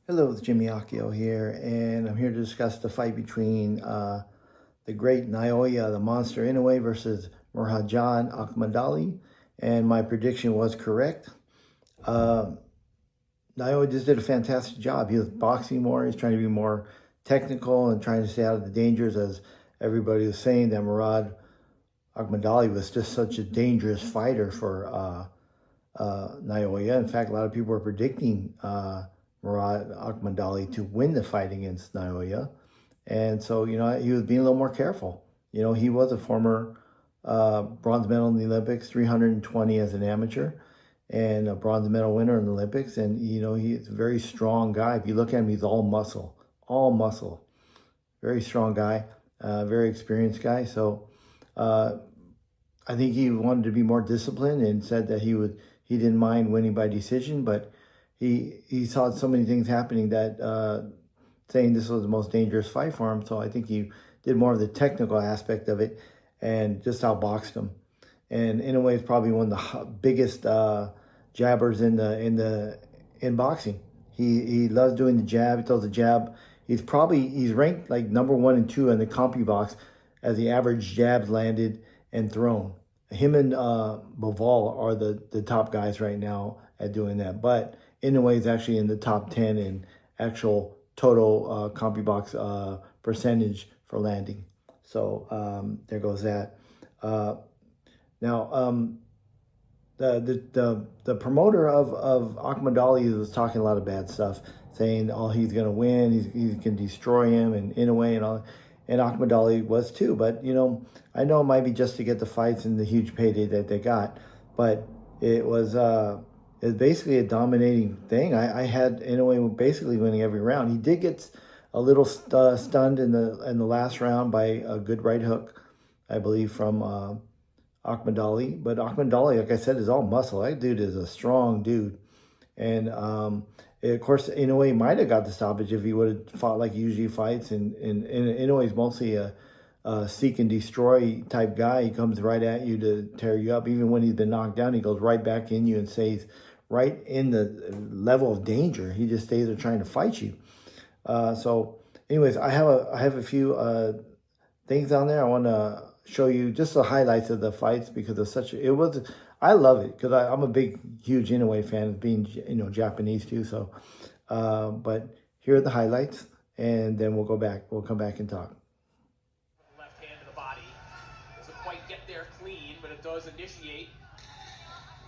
Hello, it's Jimmy Akio here, and I'm here to discuss the fight between the great Naoya, the monster Inoue, versus murodjon akhmadliev, and my prediction was correct. Uh, Naoya just did a fantastic job. He was boxing more. He's trying to be more technical and trying to stay out of the dangers, as everybody was saying that Murad akhmadliev was just such a dangerous fighter for Naoya. In fact, a lot of people were predicting Murad akhmadliev to win the fight against Naoya. And so, he was being a little more careful. He was a former bronze medal in the Olympics, 320 as an amateur, and a bronze medal winner in the Olympics. And, he's a very strong guy. If you look at him, he's all muscle. Very strong guy, very experienced guy. So I think he wanted to be more disciplined and said that he didn't mind winning by decision, but he saw so many things happening that saying this was the most dangerous fight for him. So I think he did more of the technical aspect of it and just outboxed him. And in a way, it's probably one of the biggest jabbers in boxing. He loves doing the jab. He throws the jab. He's ranked like number 1 and 2 in the CompuBox as the average jabs landed and thrown. Him and Boval are the top guys right now at doing that. But Inoue is actually in the top 10 in actual total CompuBox percentage for landing. So there goes that. Now, the promoter of akhmadliev was talking a lot of bad stuff, saying, oh, he's going to win, he can destroy him, and Inoue and all. And akhmadliev was too. But, I know it might be just to get the fights and the huge payday that they got. But it was basically a dominating thing. I had Inoue basically winning every round. He did get a little stunned in the last round by a good right hook, I believe, from akhmadliev. But akhmadliev, like I said, is all muscle. That dude is a strong dude. And of course, Inoue might have got the stoppage if he would have fought like he usually fights. And Inoue is mostly a seek and destroy type guy. He comes right at you to tear you up. Even when he's been knocked down, he goes right back in you and stays right in the level of danger. He just stays there trying to fight you. So anyways, I have a few things on there. I want to show you just the highlights of the fights because I love it because I'm a huge Inoue fan, being Japanese too. So, but here are the highlights, and then we'll come back and talk. Left hand to the body doesn't quite get there clean, but it does initiate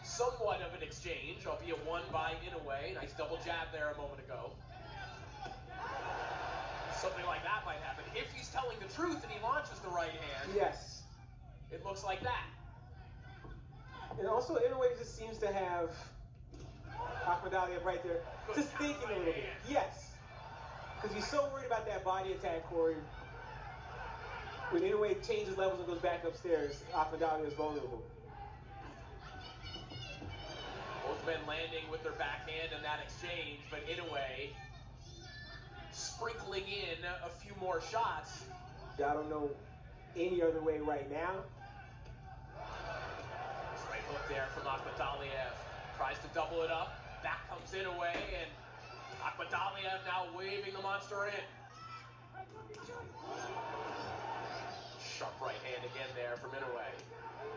somewhat of an exchange, albeit one by Inoue. Nice double jab there a moment ago. Something like that might happen if he's telling the truth and he launches the right hand. Yes. It looks like that. And also, Inoue just seems to have akhmadliev right there, just thinking a little bit. Yes. Because he's so worried about that body attack, Corey. When Inoue changes levels and goes back upstairs, akhmadliev is vulnerable. Both men landing with their backhand in that exchange, but Inoue sprinkling in a few more shots. I don't know any other way right now. Right hook there from akhmadliev. Tries to double it up. Back comes Inoue, and akhmadliev now waving the monster in. Sharp right hand again there from Inoue.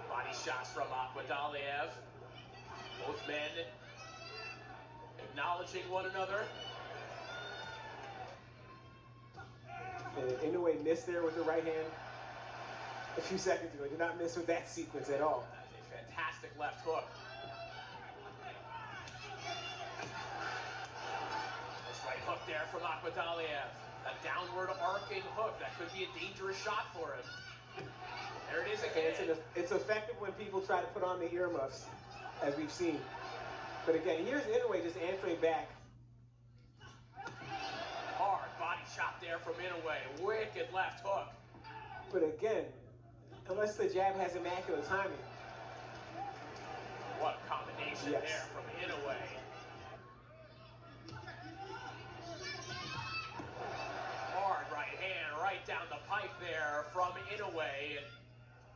Body shots from akhmadliev. Both men acknowledging one another. And Inoue missed there with the right hand a few seconds ago. Did not miss with that sequence at all. That is a fantastic left hook. This right hook there from akhmadliev. A downward arcing hook. That could be a dangerous shot for him. There it is again. And it's effective when people try to put on the earmuffs, as we've seen. But again, here's Inoue just answering back. Hard body shot there from Inoue. Wicked left hook. But again, unless the jab has immaculate timing. What a combination there from Inoue. Hard right hand right down the pipe there from Inoue.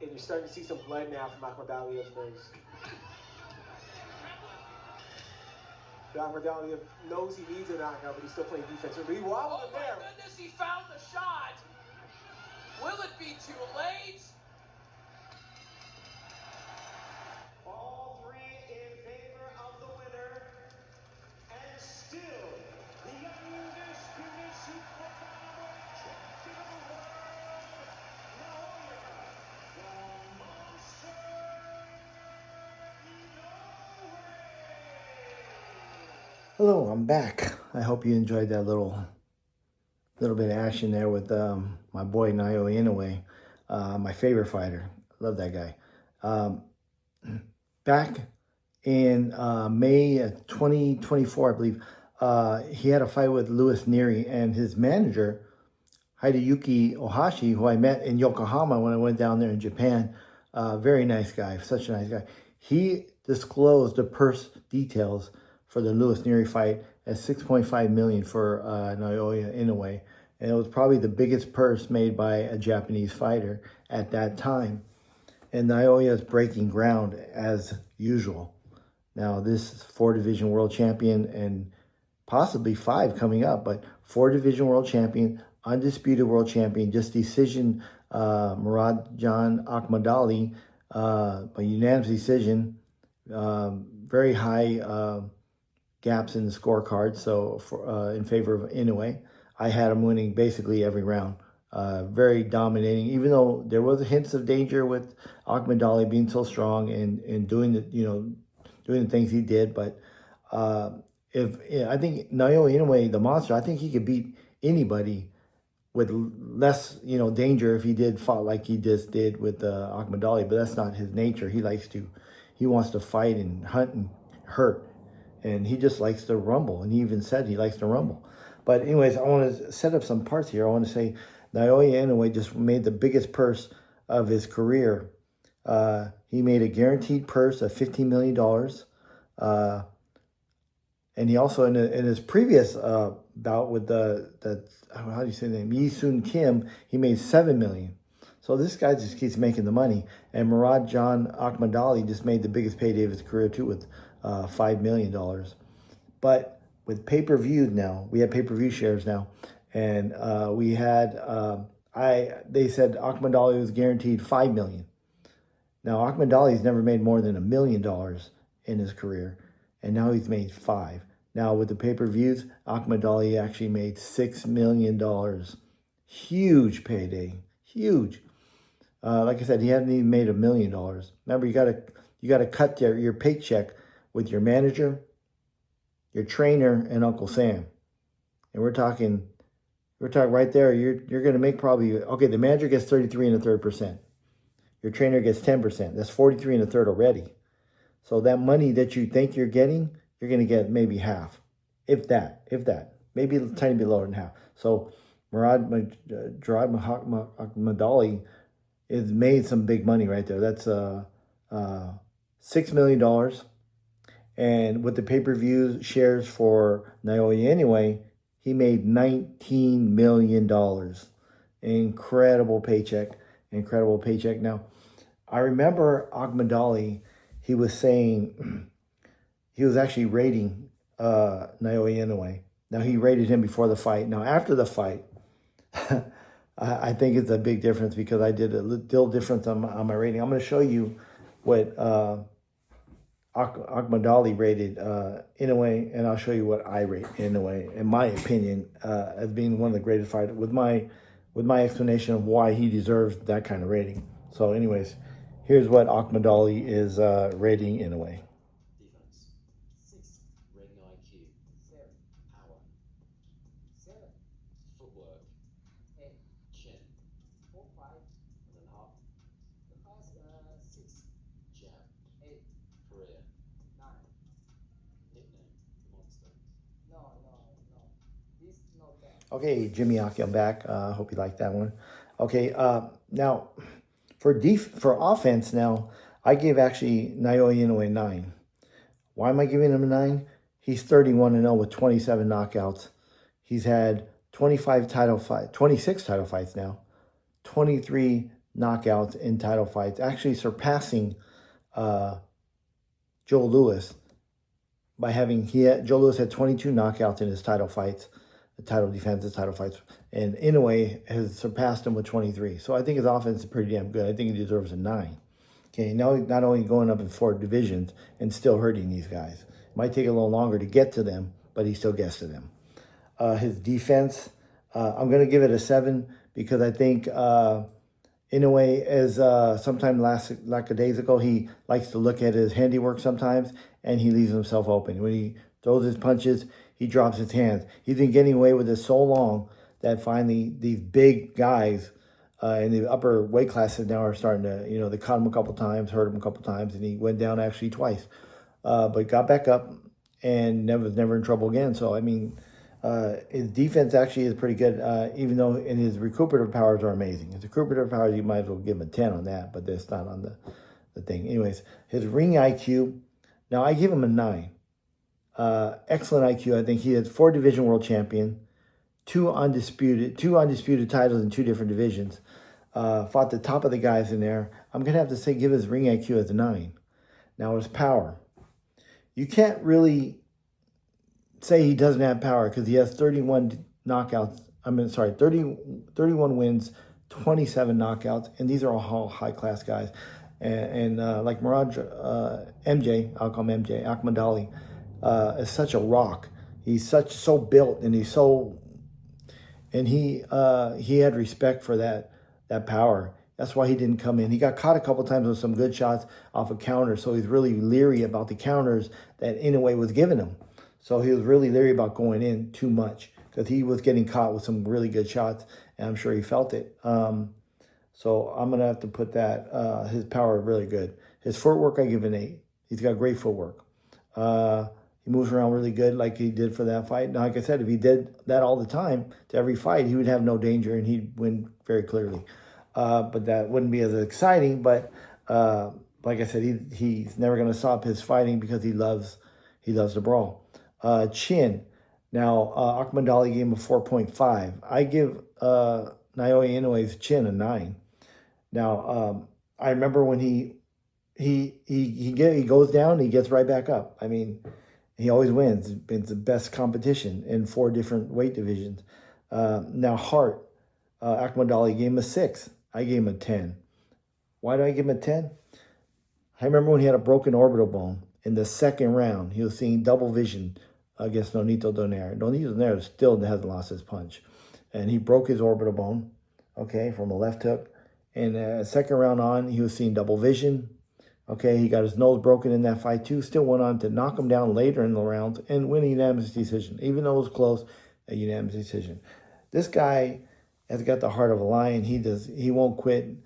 And you're starting to see some blood now from akhmadliev's nose. Akhmadliev knows he needs a knockout, but he's still playing defense. But he wobbled Oh him my there. goodness, he found the shot. Will it be too late? All three in favor of the winner, and still the undisputed super flyweight champion of the world, Naoya, the monster inoue. Hello, I'm back. I hope you enjoyed that little bit of action there with my boy Naoya Inoue, my favorite fighter. Love that guy. Back in May 2024, I believe, he had a fight with Louis Neri, and his manager, Hideyuki Ohashi, who I met in Yokohama when I went down there in Japan. Very nice guy, such a nice guy. He disclosed the purse details for the Louis Neri fight at $6.5 million for Naoya Inoue. And it was probably the biggest purse made by a Japanese fighter at that time. And Naoya is breaking ground as usual. Now, this is 4-division world champion and possibly 5 coming up, but 4-division world champion, undisputed world champion, just decision murodjon akhmadliev by unanimous decision. Very high gaps in the scorecard, so in favor of Inoue. I had him winning basically every round. Very dominating, even though there was hints of danger with akhmadliev being so strong and doing the things he did. But I think Naoya Inoue, the monster, I think he could beat anybody with less danger if he did fought like he just did with akhmadliev. But that's not his nature. He wants to fight and hunt and hurt, and he just likes to rumble. And he even said he likes to rumble. But anyways, I want to set up some parts here. I want to say Naoya Inoue just made the biggest purse of his career. He made a guaranteed purse of $15 million. And he also, in his previous bout with how do you say the name? Yi Sun Kim, he made $7 million. So this guy just keeps making the money. And murodjon akhmadliev just made the biggest payday of his career too with $5 million. But with pay-per-view now, we have pay-per-view shares now. And we had, they said akhmadliev was guaranteed $5 million. Now, akhmadliev's never made more than $1 million in his career, and now he's made $5 million. Now, with the pay-per-views, akhmadliev actually made $6 million. Huge payday, huge. Like I said, he hadn't even made $1 million. Remember, you gotta cut your paycheck with your manager, your trainer, and Uncle Sam. And we're talking right there. You're gonna make probably, okay, the manager gets 33 1/3%. Your trainer gets 10%. That's 43 1/3 already. So that money that you think you're getting, you're gonna get maybe half, if that, maybe a tiny bit lower than half. So murodjon akhmadliev has made some big money right there. That's $6 million. And with the pay-per-view shares for Naoya Inoue, he made $19 million. Incredible paycheck. Now, I remember Akhmadliev, he was saying, he was actually rating Naoya Inoue. Now, he rated him before the fight. Now, after the fight, I think it's a big difference because I did a little difference on my rating. I'm going to show you what akhmadliev rated Inoue, and I'll show you what I rate Inoue, in my opinion, as being one of the greatest fighters, with my explanation of why he deserves that kind of rating. So anyways, here's what akhmadliev is rating Inoue. Defense 6, ring IQ 7, power 7, footwork 8, chin 4, 5, and then up. The pass 6, jab 8, career 9, nickname monster. No. This not that. Okay, Jimmy Aki, I'm back. Hope you like that one. Okay, now for offense, now I gave actually Naoya Inoue 9. Why am I giving him a 9? He's 31-0 with 27 knockouts. He's had 26 title fights now, 23 knockouts in title fights, actually surpassing Joe Louis by having, Joe Louis had 22 knockouts in his title fights, the title defenses, title fights, and Inoue has surpassed him with 23. So I think his offense is pretty damn good. I think he deserves a 9. Okay, now not only going up in 4 divisions and still hurting these guys. It might take a little longer to get to them, but he still gets to them. His defense, I'm going to give it a 7 because I think Inoue, as sometime like a days ago, he likes to look at his handiwork sometimes, and he leaves himself open. When he throws his punches, he drops his hands. He's been getting away with this so long that finally these big guys in the upper weight classes now are starting to, they caught him a couple times, hurt him a couple times, and he went down actually twice. But got back up and was never in trouble again. So, I mean, his defense actually is pretty good, even though his recuperative powers are amazing. His recuperative powers, you might as well give him a 10 on that, but that's not on the thing. Anyways, his ring IQ, now I give him a 9. Excellent IQ. I think he is 4 division world champion, two undisputed titles in 2 different divisions. Fought the top of the guys in there. I'm going to have to say give his ring IQ as a 9. Now his power. You can't really say he doesn't have power because he has 31 knockouts. 31 wins, 27 knockouts, and these are all high-class guys. And like murodjon, MJ, I'll call him MJ, Akhmadliev, is such a rock. He's so built, and he had respect for that power. That's why he didn't come in. He got caught a couple times with some good shots off of counters, so he's really leery about the counters that Inoue was giving him. So he was really leery about going in too much because he was getting caught with some really good shots, and I'm sure he felt it. So I'm going to have to put that. His power is really good. His footwork, I give an 8. He's got great footwork. He moves around really good like he did for that fight. Now, like I said, if he did that all the time to every fight, he would have no danger and he'd win very clearly. But that wouldn't be as exciting. But like I said, he's never going to stop his fighting because he loves the brawl. Chin. Now, Akhmadliev gave him a 4.5. I give Naoya Inoue's chin a 9. Now, I remember when he goes down, he gets right back up. I mean, he always wins. It's the best competition in 4 different weight divisions. Now, heart. Akhmadliev gave him a 6. I gave him a 10. Why did I give him a 10? I remember when he had a broken orbital bone. In the second round, he was seeing double vision against Nonito Donaire. Nonito Donaire still hasn't lost his punch. And he broke his orbital bone, okay, from a left hook. And second round on, he was seeing double vision. Okay, he got his nose broken in that fight too. Still went on to knock him down later in the rounds and win a unanimous decision. Even though it was close, a unanimous decision. This guy has got the heart of a lion. He won't quit.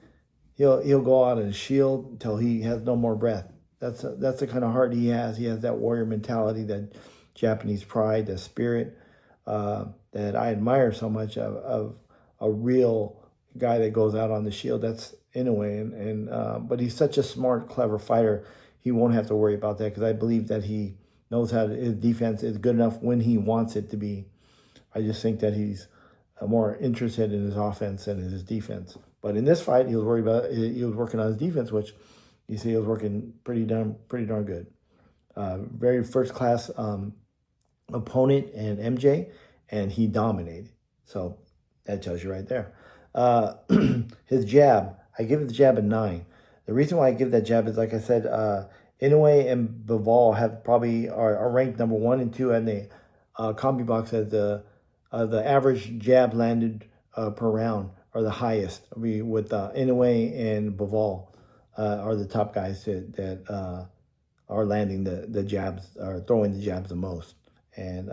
He'll go out and shield until he has no more breath. That's the kind of heart he has. He has that warrior mentality, that Japanese pride, that spirit that I admire so much of a real guy that goes out on the shield. That's Inoue, but he's such a smart, clever fighter. He won't have to worry about that because I believe that he knows his defense is good enough when he wants it to be. I just think that he's more interested in his offense than in his defense. But in this fight, he was working on his defense, which you see he was working pretty darn good. Very first class opponent and MJ, and he dominated. So that tells you right there. His jab, I give the jab a 9. The reason why I give that jab is, like I said, Inoue and Bivol are ranked number 1 and 2 in the combi box as the average jab landed per round are the highest. With Inoue and Bivol are the top guys that are landing the jabs, or throwing the jabs the most. And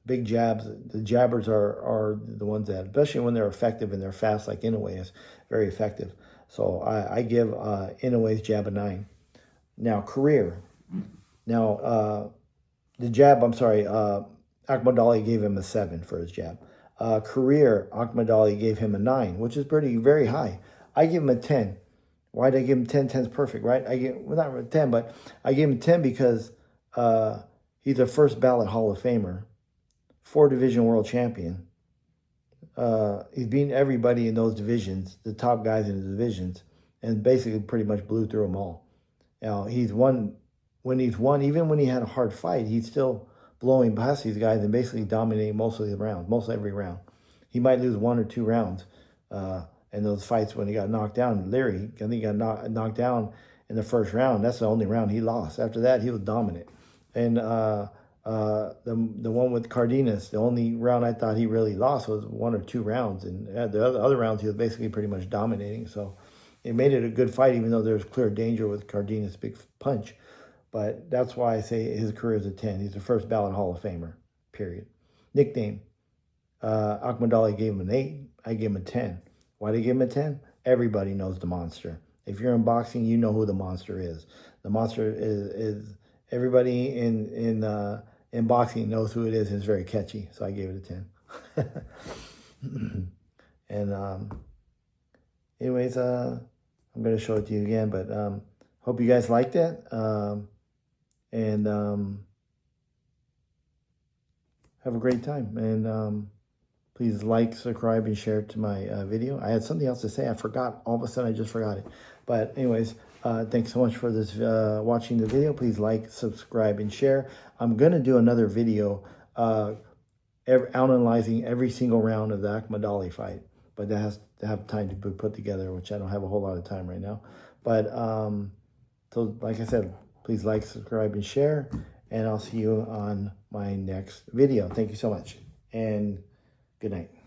big jabs, the jabbers are the ones that, especially when they're effective and they're fast, like Inoue is very effective. So I give Inoue's jab a 9. Now, career. Now, the jab, Akhmadliev gave him a 7 for his jab. Career, Akhmadliev gave him a 9, which is very high. I give him a 10. Why did I give him 10? 10's perfect, right? Not a 10, but I gave him 10 because he's a first ballot Hall of Famer, 4 division world champion. He's beaten everybody in those divisions, the top guys in the divisions, and basically pretty much blew through them all. Now, he's won when he's won, even when he had a hard fight, he's still blowing past these guys and basically dominating most of the rounds, most every round. He might lose 1 or 2 rounds in those fights when he got knocked down. Leary, I think he got knocked down in the first round. That's the only round he lost. After that, he was dominant. And the one with Cardenas, the only round I thought he really lost was 1 or 2 rounds. And the other rounds, he was basically pretty much dominating. So it made it a good fight, even though there was clear danger with Cardenas' big punch. But that's why I say his career is a 10. He's the first ballot Hall of Famer, period. Nickname, Akhmadliev gave him an 8. I gave him a 10. Why did I give him a 10? Everybody knows the monster. If you're in boxing, you know who the monster is. The monster is everybody in boxing knows who it is, and it's very catchy. So I gave it a 10. And anyways, I'm going to show it to you again, but hope you guys liked it. And have a great time. And please like, subscribe, and share to my video. I had something else to say. I forgot. All of a sudden, I just forgot it. But anyways, thanks so much for this watching the video. Please like, subscribe, and share. I'm going to do another video analyzing every single round of the Akhmadliev fight. But that has to have time to be put together, which I don't have a whole lot of time right now. But so like I said, please like, subscribe, and share. And I'll see you on my next video. Thank you so much. And good night.